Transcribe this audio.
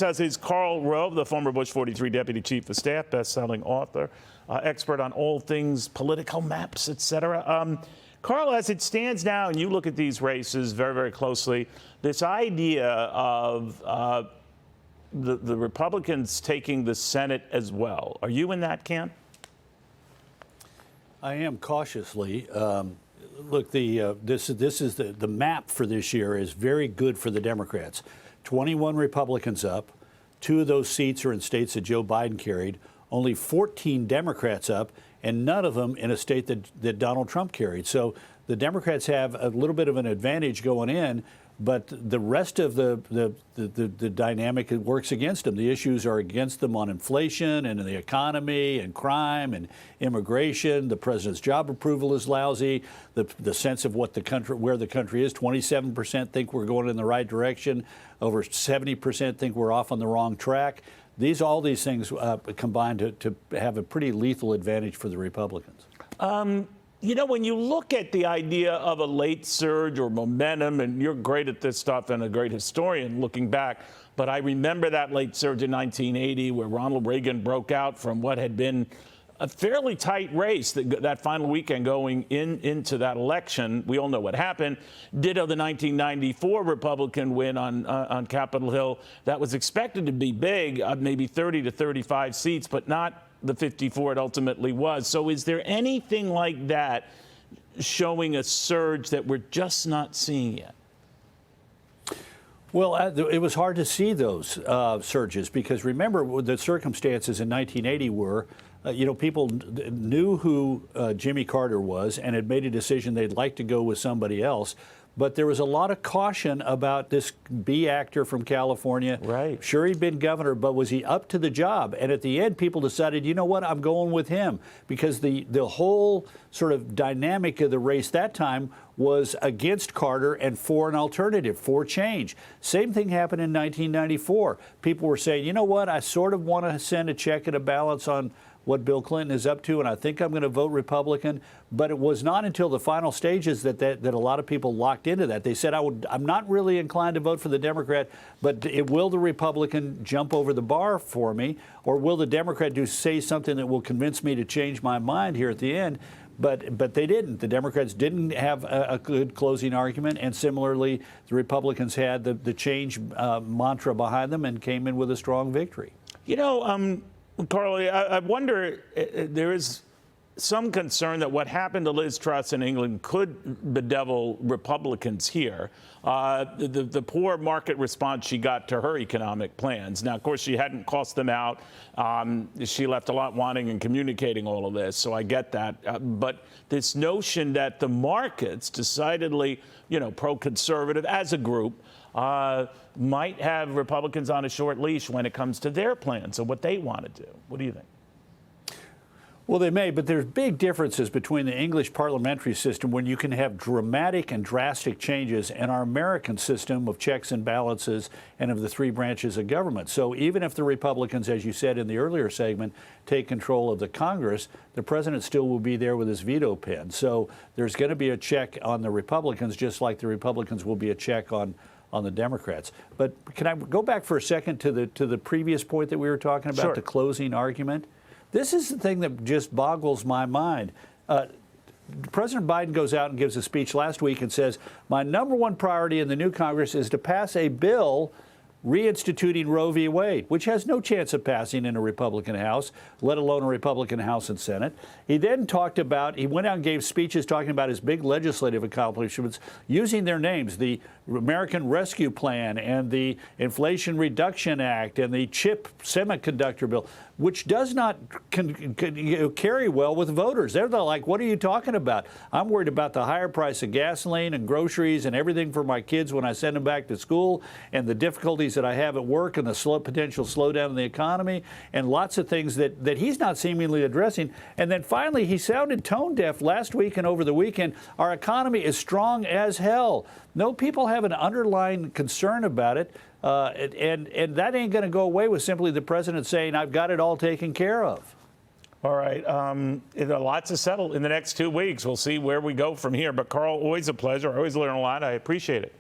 As is Karl Rove, the former Bush 43 Deputy Chief of Staff, best-selling author, expert on all things political maps, etc. Karl, as it stands now, and you look at these races very, very closely, this idea of the Republicans taking the Senate as well, are you in that camp? I am cautiously. Look, the map for this year is very good for the Democrats. 21 Republicans up. 2 of those seats are in states that Joe Biden carried. Only 14 Democrats up, and none of them in a state that Donald Trump carried. So the Democrats have a little bit of an advantage going in, but the rest of the dynamic works against them. The issues are against them on inflation and the economy and crime and immigration. The president's job approval is lousy. The sense of what the country, where the country is, 27% think we're going in the right direction. Over 70% think we're off on the wrong track. All these things combine to have a pretty lethal advantage for the Republicans. You know, when you look at the idea of a late surge or momentum, and you're great at this stuff and a great historian looking back, but I remember that late surge in 1980 where Ronald Reagan broke out from what had been a fairly tight race that final weekend going into that election. We all know what happened. Ditto the 1994 Republican win on Capitol Hill. That was expected to be big, maybe 30 to 35 seats, but not the 54 it ultimately was. So is there anything like that showing a surge that we're just not seeing yet? Well, it was hard to see those surges because remember the circumstances in 1980 were, people knew who Jimmy Carter was and had made a decision they'd like to go with somebody else. But there was a lot of caution about this B actor from California. Right. Sure, he'd been governor, but was he up to the job? And at the end, people decided, you know what, I'm going with him. Because the whole sort of dynamic of the race that time was against Carter and for an alternative, for change. Same thing happened in 1994. People were saying, you know what, I sort of want to send a check and a balance on what Bill Clinton is up to, and I think I'm going to vote Republican. But it was not until the final stages that a lot of people locked into that. They said, I'm not really inclined to vote for the Democrat, but will the Republican jump over the bar for me, or will the Democrat say something that will convince me to change my mind here at the end? But they didn't. The Democrats didn't have a good closing argument, and similarly, the Republicans had the change mantra behind them and came in with a strong victory. You know, Karl, I wonder, there is some concern that what happened to Liz Truss in England could bedevil Republicans here. The poor market response she got to her economic plans. Now, of course, she hadn't cost them out. She left a lot wanting in communicating all of this, so I get that. But this notion that the markets, decidedly, pro-conservative as a group, might have Republicans on a short leash when it comes to their plans and what they want to do. What do you think? Well, they may, but there's big differences between the English parliamentary system when you can have dramatic and drastic changes and our American system of checks and balances and of the 3 branches of government. So even if the Republicans, as you said in the earlier segment, take control of the Congress, the president still will be there with his veto pen. So there's going to be a check on the Republicans, just like the Republicans will be a check on the Democrats. But can I go back for a second to the previous point that we were talking about, Sure. The closing argument? This is the thing that just boggles my mind. President Biden goes out and gives a speech last week and says, my #1 priority in the new Congress is to pass a bill reinstituting Roe v. Wade, which has no chance of passing in a Republican House, let alone a Republican House and Senate. He then he went out and gave speeches talking about his big legislative accomplishments, using their names, the American Rescue Plan and the Inflation Reduction Act and the CHIP semiconductor bill, which does not carry well with voters. They're like, what are you talking about? I'm worried about the higher price of gasoline and groceries and everything for my kids when I send them back to school, and the difficulties that I have at work and the potential slowdown in the economy, and lots of things that he's not seemingly addressing. And then finally, he sounded tone deaf last week and over the weekend. Our economy is strong as hell. No, people have an underlying concern about it. And that ain't going to go away with simply the president saying, I've got it all taken care of. All right. Lots to settle in the next 2 weeks. We'll see where we go from here. But, Karl, always a pleasure. I always learn a lot. I appreciate it.